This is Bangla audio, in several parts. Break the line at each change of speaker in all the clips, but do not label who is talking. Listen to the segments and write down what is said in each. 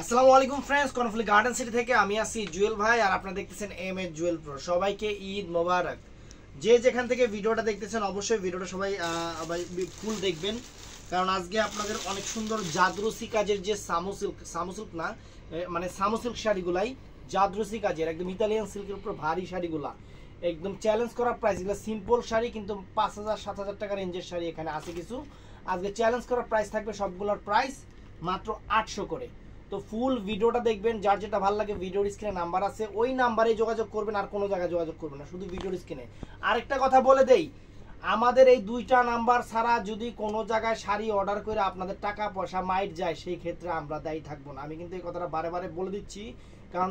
আসসালামু আলাইকুম ফ্রেন্ডস, কর্নফুলি গার্ডেন সিটি থেকে আমি আছি জুয়েল ভাই, আর আপনারা দেখতেছেন এম এ জুয়েল প্রো। সবাইকে ঈদ মোবারক। যে যেখান থেকে ভিডিওটা দেখতেছেন অবশ্যই ভিডিওটা সবাই ফুল দেখবেন, কারণ আজকে আপনাদের অনেক সুন্দর জাদরুসি কাজের যে সামু সিল্ক না মানে সামু সিল্ক শাড়িগুলাই জাদরুসি কাজের একদম ইতালিয়ান সিল্কের উপর ভারী শাড়িগুলা একদম চ্যালেঞ্জ করা প্রাইস। এগুলো সিম্পল শাড়ি, কিন্তু 5,000-7,000 টাকা রেঞ্জের শাড়ি এখানে আছে কিছু। আজকে চ্যালেঞ্জ করা প্রাইস থাকবে সবগুলোর প্রাইস মাত্র 800 করে। তো ফুল ভিডিওটা দেখবেন, যার যেটা ভালো লাগে ভিডিওর স্ক্রিনে নাম্বার আছে, ওই নাম্বারে যোগাযোগ করবেন, আর কোনো জায়গায় যোগাযোগ করবেন না, শুধু ভিডিওর স্ক্রিনে। আরেকটা কথা বলে দেই, আমাদের এই দুইটা নাম্বার ছাড়া যদি কোনো জায়গায় শাড়ি অর্ডার করে আপনাদের টাকা পয়সা মাইট যায়, সেই ক্ষেত্রে আমরা দায়ী থাকবো না। আমি কিন্তু এই কথাটা বারে বারে বলে দিচ্ছি, কারণ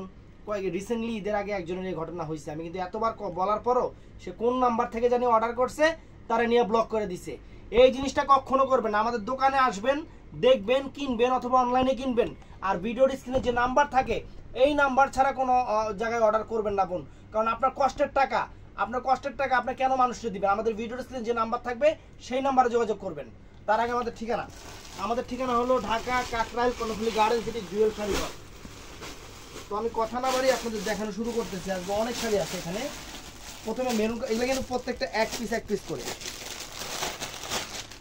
রিসেন্টলি ঈদের আগে একজনের এই ঘটনা হয়েছে। আমি কিন্তু এতবার বলার পরও সে কোন নাম্বার থেকে জানি অর্ডার করছে, তারা নিয়ে ব্লক করে দিছে। এই জিনিসটা কখনো করবেন না। আমাদের দোকানে আসবেন, দেখবেন, কিনবেন, অথবা অনলাইনে কিনবেন, আর ভিডিওর স্ক্রিনে যে নাম্বার থাকে এই নাম্বার ছাড়া কোনো জায়গায় অর্ডার করবেন না বোন। কারণ আপনার কষ্টের টাকা আপনি কেন মানুষকে দিবেন? আমাদের ভিডিওর স্ক্রিনে যে নাম্বার থাকবে সেই নাম্বারে যোগাযোগ করবেন। তার আগে আমাদের ঠিকানা হলো ঢাকা কাকরাইল কর্নফুলি গার্ডেন সিটি জুয়েল শাড়ি ঘর। তো আমি কথা না বাড়ি আপনাদের দেখানো শুরু করতেছি। আজকে অনেক শাড়ি আছে এখানে। প্রথমে মেরুন, এগুলো কিন্তু প্রত্যেকটা এক পিস করে।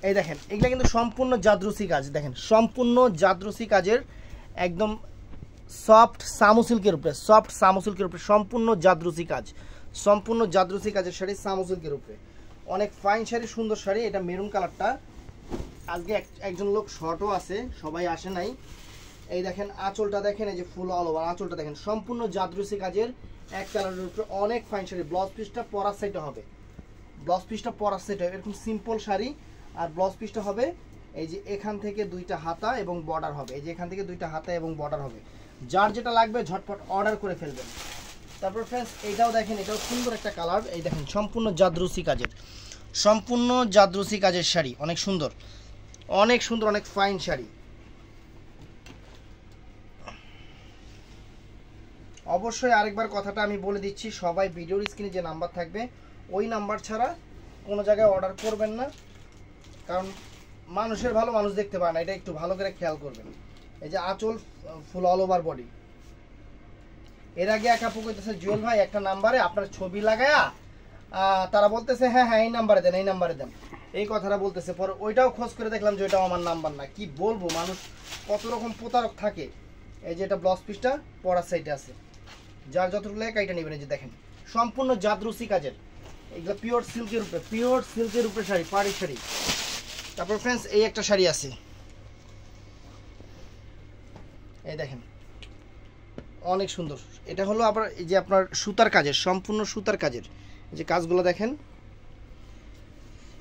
এই দেখেন, এগুলো কিন্তু সম্পূর্ণ জাদরুসি কাজ। দেখেন, সম্পূর্ণ জাদরুসি কাজের একদম সফট সামু সিল্কের উপরে সম্পূর্ণ জাদরুসি কাজের শাড়ি সামু সিল্কের উপরে। অনেক ফাইন শাড়ি, সুন্দর শাড়ি। এটা মেরুন কালারটা। আজকে একজন লোক শর্টও আছে, সবাই আসে নাই। এই দেখেন আঁচলটা দেখেন, এই যে ফুল অল ওভার আঁচলটা দেখেন, সম্পূর্ণ জাদরুসি কাজের এক কালারের উপরে অনেক ফাইন শাড়ি। ব্লাউজ পিসটা পরার সাইডে হবে, এরকম সিম্পল শাড়ি। আর ব্লাউজ পিসটা হবে এই যে এখান থেকে দুইটা হাতা এবং বর্ডার হবে, যার যেটা লাগবে ঝটপট অর্ডার করে ফেলবেন। তারপর ফ্রেন্ডস এইটাও দেখেন, এটাও সুন্দর একটা কালার। এই দেখেন সম্পূর্ণ জাদরুসি কাজের শাড়ি, অনেক সুন্দর, অনেক ফাইন শাড়ি। অবশ্যই আরেকবার কথাটা আমি বলে দিচ্ছি, সবাই ভিডিওর স্ক্রিনে যে নাম্বার থাকবে ওই নাম্বার ছাড়া কোনো জায়গায় অর্ডার করবেন না, কারণ মানুষের ভালো মানুষ দেখতে পায় না, এটা একটু ভালো করে খেয়াল করবেন। এই যে আঁচল ফুল অল ওভার বডি। এর আগে এক আপু কইতেছে জুয়েল ভাই একটা নাম্বারে আপনার ছবি লাগায়া তারা বলতেছে হ্যাঁ এই নাম্বারে দেন, এই কথাটা বলতেছে। পরে ওইটাও খোঁজ করে দেখলাম যে ওইটাও আমার নাম্বার না। কি বলবো, মানুষ কত রকম প্রতারক থাকে। এই যে এটা ব্লাউজ পিসটা পরার সাইডে আছে, যার যতটুকু লাগে কাইটা নেবেন। এই যে দেখেন সম্পূর্ণ জাদরুসি কাজের, এগুলো পিওর সিল্কের উপরে শাড়ি, পাড়ি শাড়ি। তারপর ফ্রেন্ডস এই একটা শাড়ি আছে, এই দেখেন অনেক সুন্দর। এটা হলো আবার এই যে আপনার সুতার কাজের, সম্পূর্ণ সুতার কাজের যে কাজগুলো দেখেন।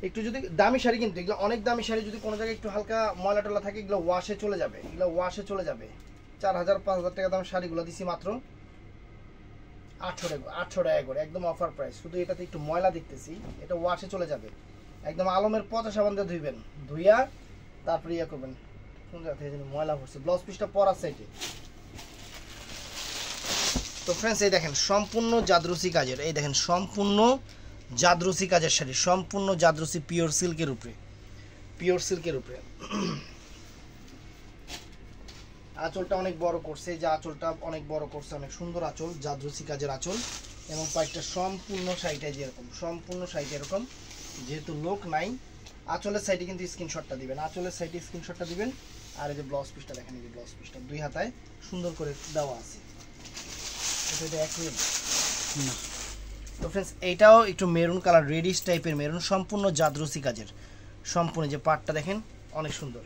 একটু যদি দামি শাড়ি, কিন্তু এগুলো অনেক দামি শাড়ি, যদি কোনো জায়গায় একটু হালকা ময়লা টলা থাকে এগুলো ওয়াশে চলে যাবে। 4,000-5,000 টাকা দাম শাড়িগুলো দিছি মাত্র 800 টাকা করে, একদম অফার প্রাইস। শুধু এটাতে একটু ময়লা দেখতেছি, এটা ওয়াশে চলে যাবে। একদম আলমের পচা সাবান দিয়ে ধুইবেন, ধুইয়া তারপরে ইয়ে করবেন। কোন জায়গা থেকে ময়লা ভরছে। ব্লাউজ পিসটা পরার সাইডে। তো ফ্রেন্ডস এই দেখেন সম্পূর্ণ জাদরুসি কাজের, শাড়ি, সম্পূর্ণ জাদরুসি পিওর সিল্কের উপরে। আঁচলটা অনেক বড় করছে, যে আঁচলটা অনেক বড় করছে, অনেক সুন্দর আঁচল, জাদরুসি কাজের আঁচল। এবং পাইটটা সম্পূর্ণ শাড়িটা এরকম, যেহেতু লোক নাই আঁচলের সাইডে কিন্তু স্ক্রিনশটটা দিবেন। আর এই যে ব্লাউজ পিসটা দেখেন, এই যে ব্লাউজ পিসটা দুই হাতায় সুন্দর করে দেওয়া আছে। তো ফ্রেন্ডস এইটাও একটু মেরুন কালার, রেডিশ টাইপের মেরুন, সম্পূর্ণ জাদরুসি কাজের। সম্পূর্ণ যে পাটটা দেখেন অনেক সুন্দর,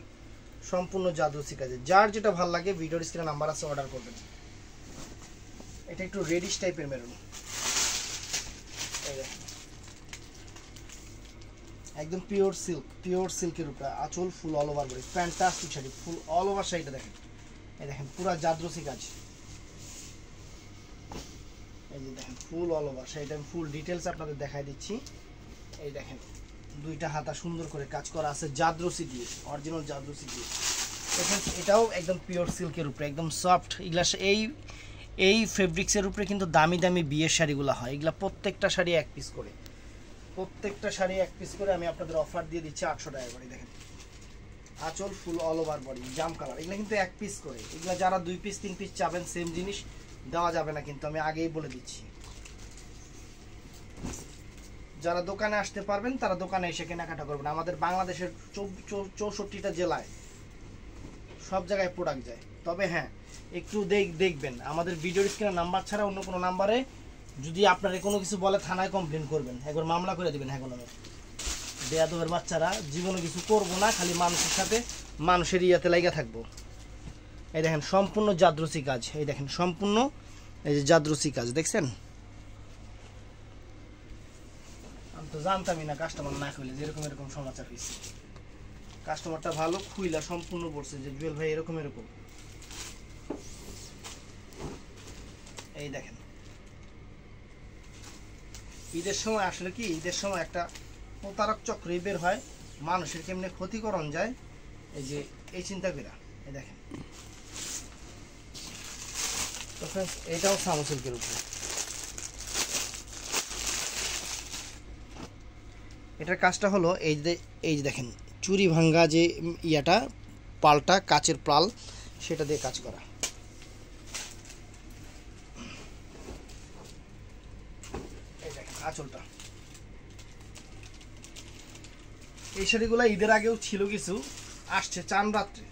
সম্পূর্ণ জাদরুসি কাজের। যার যেটা ভালো লাগে ভিডিওর স্ক্রিনে নাম্বার আছে, অর্ডার করবেন। এটা একটু রেডিশ টাইপের মেরুন, একদম পিওর সিল্কের উপরে আঁচল ফুল all over body, fantastic sari, ফুল অল ওভার শাড়িটা দেখেন। এই দেখেন পুরা জাদরুসি কাজ, এই যে দেখেন ফুল অল ওভার শাড়িটা। আমি ফুল ডিটেলস আপনাদের দেখাই দিচ্ছি। এই দেখেন দুইটা হাতা সুন্দর করে কাজ করা আছে জাদরুসি দিয়ে, অরিজিনাল জাদরুসি দিয়ে। এটাও একদম পিওর সিল্কের উপরে, একদম সফট। এগুলা এই ফেব্রিক্সের উপরে কিন্তু দামি বিয়ের শাড়িগুলো হয়। এগুলা প্রত্যেকটা শাড়ি এক পিস করে আমি আপনাদের অফার দিয়ে দিচ্ছি 800 টাকা করে। দেখেন আঁচল ফুল অল ওভার বডি জাম কালার। এগুলো কিন্তু এক পিস করে, এগুলো যারা 2 পিস 3 পিস চাবেন সেম জিনিস দেওয়া যাবে না, কিন্তু আমি আগেই বলে দিচ্ছি। যারা দোকানে আসতে পারবেন তারা দোকানে এসে কেনাকাটা করবেন। আমাদের বাংলাদেশের 64টা জেলায় সব জায়গায় প্রোডাক্ট যায়। তবে হ্যাঁ, একটু দেখবেন আমাদের ভিডিওর স্ক্রিনে নাম্বার ছাড়া অন্য কোনো নাম্বারে যদি আপনারা কোনো কিছু বলে থানায় কমপ্লেন করবেন, একবার মামলা করে দেবেন। হ্যাঁ, কোনো বেয়াদবের বাচ্চারা, জীবনে কিছু করবো না, খালি মানুষের সাথে মানুষের ইয়াতে লাগা থাকবো। এই দেখেন সম্পূর্ণ জাদ্রসি কাজ, এই দেখেন সম্পূর্ণ এই যে জাদ্রসি কাজ দেখছেন। আমি তো জানতামই না কাস্টমার না খুলে যে এরকম সমাচার হয়েছে। কাস্টমারটা ভালো খুইলা সম্পূর্ণ বলছে যে জুয়েল ভাই এরকম। এই দেখেন ঈদের সময় আসলে কি, ঈদের সময় একটা প্রতারক চক্র বের হয়, মানুষের কেমনে ক্ষতিকরণ যায়, এই যে এই চিন্তা করে। এই দেখেন তো ফ্রেন্ডস, এটাও সামসিল্কের উপরে। এটার কাজটা হলো এই যে দেখেন চুরি ভাঙ্গা যে ইয়াটা পালটা, কাচের পাল, সেটা দিয়ে কাজ করা। এই দেখেন আঁচলটা। এই শাড়িগুলো ঈদের আগেও ছিল, কিছু আসছে চান রাত্রে।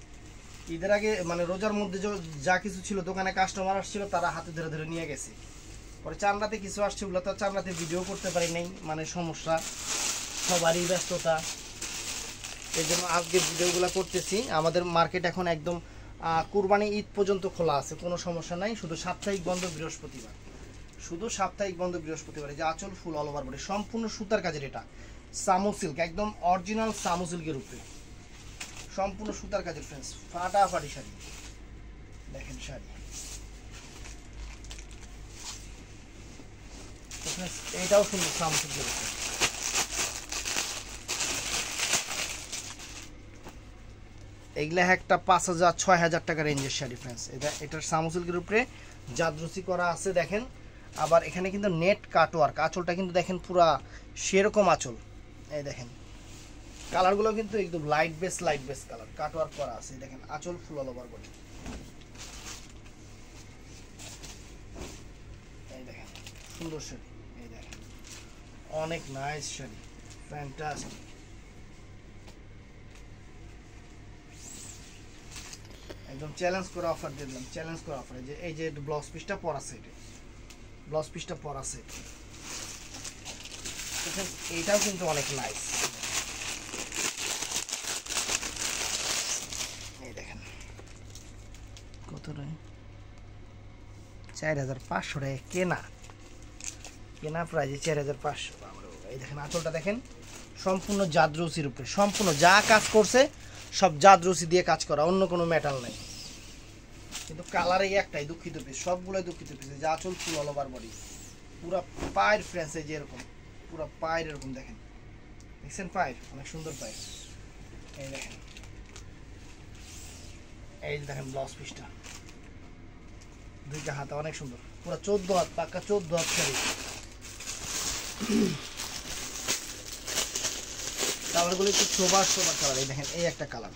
ঈদের আগে মানে রোজার মধ্যে যা কিছু ছিল দোকানে কাস্টমার আসছিল, তারা হাতে ধরে ধরে নিয়ে গেছে। পরে চান রাতে কিছু আসছে, ওগুলো তো চান রাতে ভিডিও করতে পারি নাই, মানে সমস্যা, সবারই ব্যস্ততা, এই জন্য আজকে ভিডিওগুলো করতেছি। আমাদের মার্কেট এখন একদম কুরবানি ঈদ পর্যন্ত খোলা আছে, কোনো সমস্যা নাই। শুধু সাপ্তাহিক বন্ধ বৃহস্পতিবার, শুধু সাপ্তাহিক বন্ধ বৃহস্পতিবার। যে আঁচল ফুল অল ওভার বডি সম্পূর্ণ সুতার কাজের, এটা সামু সিল্ক, একদম অরিজিনাল সামু সিল্কের উপরে সম্পূর্ণ সুতার কাজের ফ্রেন্ডস। ফাটাফাটি শাড়ি দেখেন, শাড়ি এইটাও সুন্দর সামু সিল্কের উপরে। এগুলা একটা 5,000 6,000 টাকা রেঞ্জের শাড়ি ফ্রেন্ডস। এটার সামু সিল্কের উপরে জাদ্রসি করা আছে দেখেন। আবার এখানে কিন্তু নেট কাটওয়ার্ক, আঁচলটা কিন্তু দেখেন পুরা সেরকম আঁচল। এই দেখেন কালারগুলো কিন্তু একদম লাইট বেস কালার, কাটওয়ার্ক করা আছে। দেখেন আঁচল ফুল অল ওভার বডি। এই দেখেন সুন্দর শাড়ি, এই দেখেন অনেক নাইস শাড়ি, ফ্যান্টাস্টিক। একদম চ্যালেঞ্জ করে অফার দিয়ে দিলাম, চ্যালেঞ্জ করে অফার। এই যে ব্লাউজ পিসটা পরা সেট, ব্লাউজ পিসটা পরা সেট, এইটাও কিন্তু অনেক নাইস। এই দেখেন কত টাকা, 4,500 টাকা কেনা প্রাইজে 4,500। এই দেখেন আঁচলটা দেখেন সম্পূর্ণ জাদ্রসির উপরে, সম্পূর্ণ যা কাজ করছে সব জাদ্রসি দিয়ে কাজ করা, অন্য কোনো মেটাল নাই। কিন্তু কালার এই একটাই দুঃখিত পিস, সবগুলোই দুঃখিত পিস। যে আঁচল ফুল অল ওভার বডি, পুরা পায়ের ফ্রেন্স, এই যে এরকম পুরা পায়ের এরকম দেখেন, দেখছেন পায়ের অনেক সুন্দর পায়ের। এই দেখেন, এই যে দেখেন ব্লাউজ পিসটা, দুইটা হাতে অনেক সুন্দর, পুরো 14 হাত, পাক্কা 14 হাত শাড়ি। কালারগুলো একটু সোবার কালার। এই দেখেন এই একটা কালার,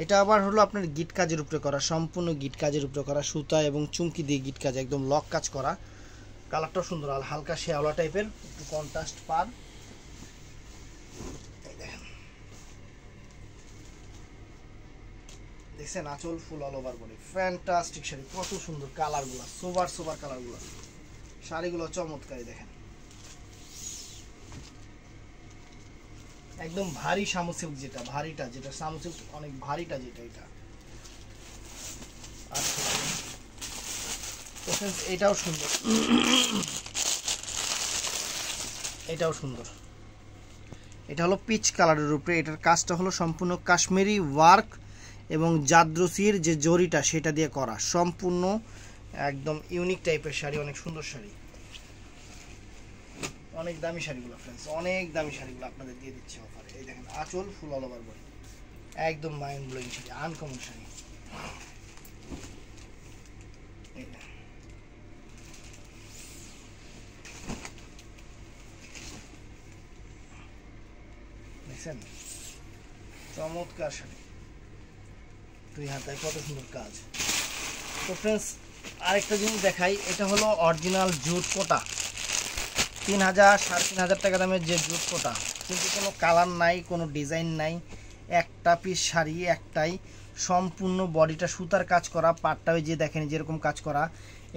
এটা আবার হলো আপনার গিট কাজের উপরে করা, সম্পূর্ণ গিট কাজের উপরে করা, সুতা এবং চুমকি দিয়ে গিট কাজ, একদম লক কাজ করা। কালারটাও সুন্দর, আর হালকা শেওলা টাইপের, একটু কন্ট্রাস্ট পার। এই দেখেন দেখছেন আঁচল ফুল all over body, fantastic sari, কত সুন্দর কালারগুলো, সোবার কালারগুলো, শাড়িগুলো চমৎকার। দেখেন একদম ভারী সামু সিল্ক, যেটা ভারীটা, যেটা সামু সিল্ক অনেক ভারীটা, যেটা এটা। আচ্ছা এটাও সুন্দর, এটাও সুন্দর। এটা হলো পিচ কালারের উপরে, এটার কাজটা হলো সম্পূর্ণ কাশ্মীরি ওয়ার্ক এবং জাদ্রসির যে জরিটা সেটা দিয়ে করা, সম্পূর্ণ একদম ইউনিক টাইপের শাড়ি, অনেক সুন্দর শাড়ি, অনেক দামি শাড়িগুলো ফ্রেন্ডস, অনেক দামি শাড়িগুলো আপনাদের দিয়ে দিচ্ছি অফারে। এই দেখেন আঁচল ফুল অল ওভার বডি, একদম mind blowing sari, uncommon sari. দেখছেন চমৎকার শাড়ি। দুই হাতায় কত সুন্দর কাজ। তো ফ্রেন্ডস আরেকটা জিনিস দেখাই, এটা হলো অরিজিনাল জুট কোটা, 3000 3500 টাকা দামের যে জুট কোটা, কিন্তু কোনো কালার নাই, কোনো ডিজাইন নাই, একটা পিস শাড়ি একটাই, সম্পূর্ণ বডিটা সুতার কাজ করা, পাটটাও যে দেখেন যেরকম কাজ করা,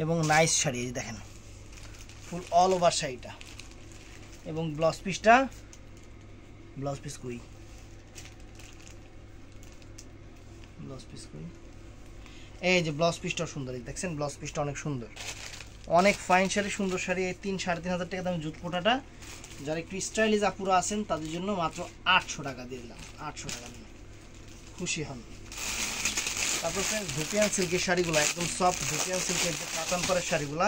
এবং নাইস শাড়ি এই দেখেন ফুল অল ওভার শাড়িটা। এবং ব্লাউজ পিস কই, এই যে ব্লাউজ পিসটাও সুন্দর, দেখছেন ব্লাউজ পিসটা অনেক সুন্দর, অনেক ফাইন শাড়ি, সুন্দর শাড়ি। এই 3-3500 টাকা দামের জুট কোটাটা যারা একটু স্টাইলিশ আপুরা আছেন তাদের জন্য মাত্র 800 টাকা দিয়ে দিলাম, 800 টাকা দিলাম, খুশি হন। তারপর ফ্রেন্ডস ধুপিয়ান সিল্কের শাড়িগুলো একদম সফট, ধুপিয়ান সিল্কের যে কাতান পরের শাড়িগুলো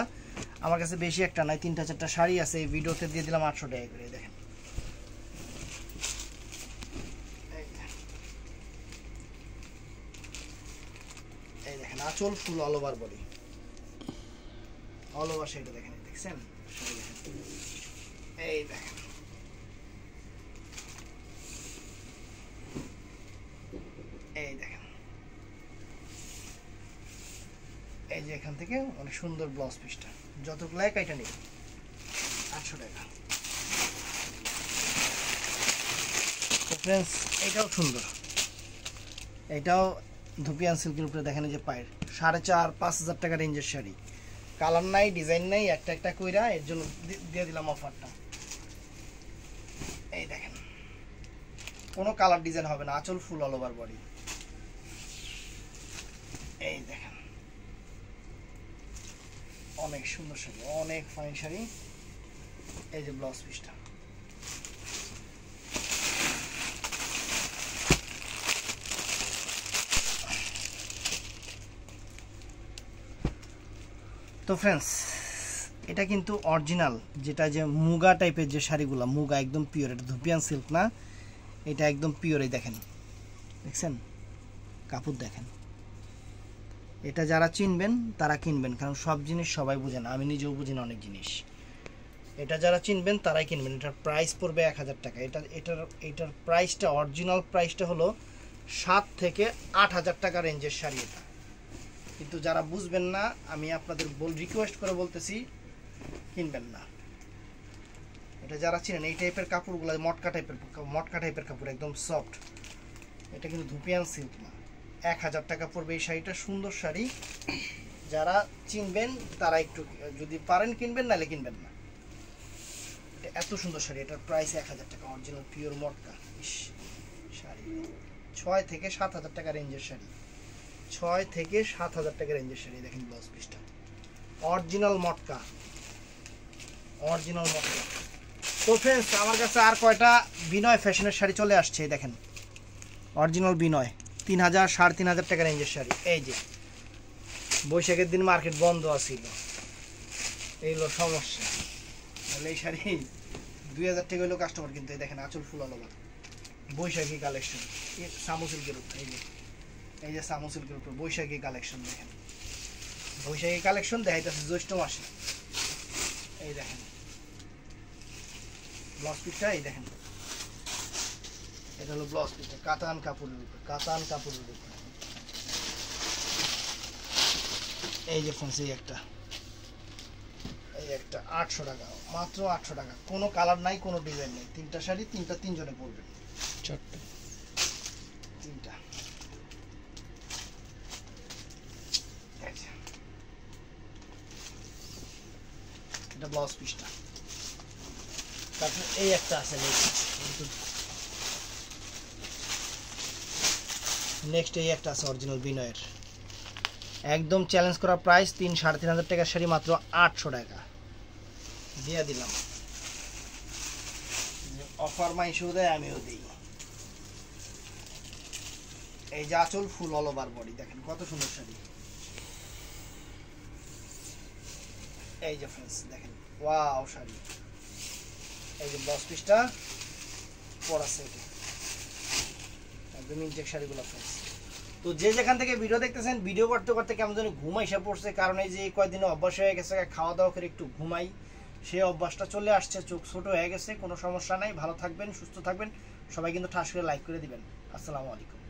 আমার কাছে বেশি একটা নাই, 3-4টা শাড়ি আছে, এই ভিডিওতে দিয়ে দিলাম 800 টাকা করে। দেখেন এই দেখেন আঁচল ফুল all over body, all over শাড়িটা দেখেন, দেখছেন এই দেখেন, এই দেখেন, এই যে এখান থেকে অনেক সুন্দর ব্লাউজ পিসটা, যতটুকু লাইক এটা নেই 800 টাকা। তো ফ্রেন্ডস এটাও সুন্দর, এটাও ধুপিয়ান সিল্কের উপরে দেখেন যে পায়ের 4,500-5,000 টাকা রেঞ্জের শাড়ি, কালার নাই, ডিজাইন নাই, একটা কইরা এর জন্য দিয়ে দিলাম অফারটা। এই দেখেন কোনো কালার ডিজাইন হবে না, আঁচল ফুল অল ওভার বডি, এই দেখেন অনেক সুন্দর শাড়ি, অনেক ফাইন শাড়ি। এই যে ব্লাউজ পিসটা, তো ফ্রেন্ডস এটা কিন্তু অরিজিনাল, যেটা যে মুগা টাইপের যে শাড়িগুলো, মুগা একদম পিওর, এটা ধুপিয়ান সিল্ক না, এটা একদম পিওর। এই দেখেন, দেখছেন কাপড় দেখেন, এটা যারা চিনবেন তারা কিনবেন, কারণ সব জিনিস সবাই বুঝে না, আমি নিজেও বুঝি না অনেক জিনিস, এটা যারা চিনবেন তারাই কিনবেন। এটার প্রাইস পড়বে 1000 টাকা। এটার প্রাইসটা, অরিজিনাল প্রাইসটা হলো 7 থেকে 8000 টাকা রেঞ্জের শাড়ি এটা, কিন্তু যারা বুঝবেন না আমি আপনাদের রিকোয়েস্ট করে বলতেছি কিনবেন না। এটা যারা চিনেন এই টাইপের কাপড়গুলো, মটকা টাইপের কাপড়, একদম সফট, এটা কিন্তু ধুপিয়ান সিল্ক না। 1000 টাকা পড়বে এই শাড়িটা, সুন্দর শাড়ি, যারা চিনবেন তারা একটু যদি পারেন কিনবেন, নাহলে কিনবেন না। এটা এত সুন্দর শাড়ি, এটার প্রাইস 1000 টাকা, অরিজিনাল পিওর মটকা শাড়ি, 6 থেকে 7000 টাকা রেঞ্জের শাড়ি, 6 থেকে 7000 টাকা রেঞ্জের শাড়ি। দেখেন ব্লাউজ পিসটা অরিজিনাল মটকা, অরিজিনাল মটকা। তো ফ্রেন্ডস আমার কাছে আর কয়টা বিনয় ফ্যাশনের শাড়ি চলে আসছে, দেখেন অরিজিনাল বিনয়, 3000 3500 টাকা রেঞ্জের শাড়ি। এই যে বৈশাখের দিন মার্কেট বন্ধ আছিল, এই হলো সমস্যা, তাহলে এই শাড়ি 2000 টাকা হইলো কাস্টমার, কিন্তু এই দেখেন আঁচল ফুল আলো, বৈশাখী কালেকশন, সামু সিল্কের উপর, এই যে সামু সিল্কের উপর বৈশাখী কালেকশন, দেখেন বৈশাখী কালেকশন দেখাইতেছে জ্যৈষ্ঠ মাসে। এই দেখেন ব্লাউজ পিসটা, এই দেখেন এটা হলো ব্লাউজ পিসটা, কাতান কাপড়ের উপর, এই যে ফ্রেন্ডস এই একটা 800 টাকা, মাত্র 800 টাকা, কোনো কালার নাই, কোনো ডিজাইন নেই, 3টা শাড়ি, 3 জনে পরবেন, 4টা 3টা। এটা ব্লাউজ পিসটা। তারপর এই একটা আছে, নেক্সট এই একটা আছে অরিজিনাল বিনয়ের, একদম চ্যালেঞ্জ করা প্রাইস, 3-3500 টাকার শাড়ি, মাত্র 800 টাকা দিয়ে দিলাম। অফার মাইশো দেয়, আমিও দিই। এই যে আঁচল ফুল অল ওভার বডি, দেখেন কত সুন্দর শাড়ি। এই যে ফ্রেন্ডস দেখেন ওয়াও শাড়ি, এই যে ব্লাউজ পিসটা পরা সেট, একদম ইনটেক শাড়িগুলো ফ্রেন্ডস। তো যে যেখান থেকে ভিডিও দেখতেছেন, ভিডিও করতে করতে কেমন যেন ঘুম এসে পড়ছে, কারণ এই যে কয়েকদিনে অভ্যাস হয়ে গেছে খাওয়া দাওয়া করে একটু ঘুমাই, সেই অভ্যাসটা চলে আসছে, চোখ ছোট হয়ে গেছে। কোনো সমস্যা নাই, ভালো থাকবেন, সুস্থ থাকবেন সবাই, কিন্তু ঠাস করে লাইক করে দিবেন। আসসালামু আলাইকুম।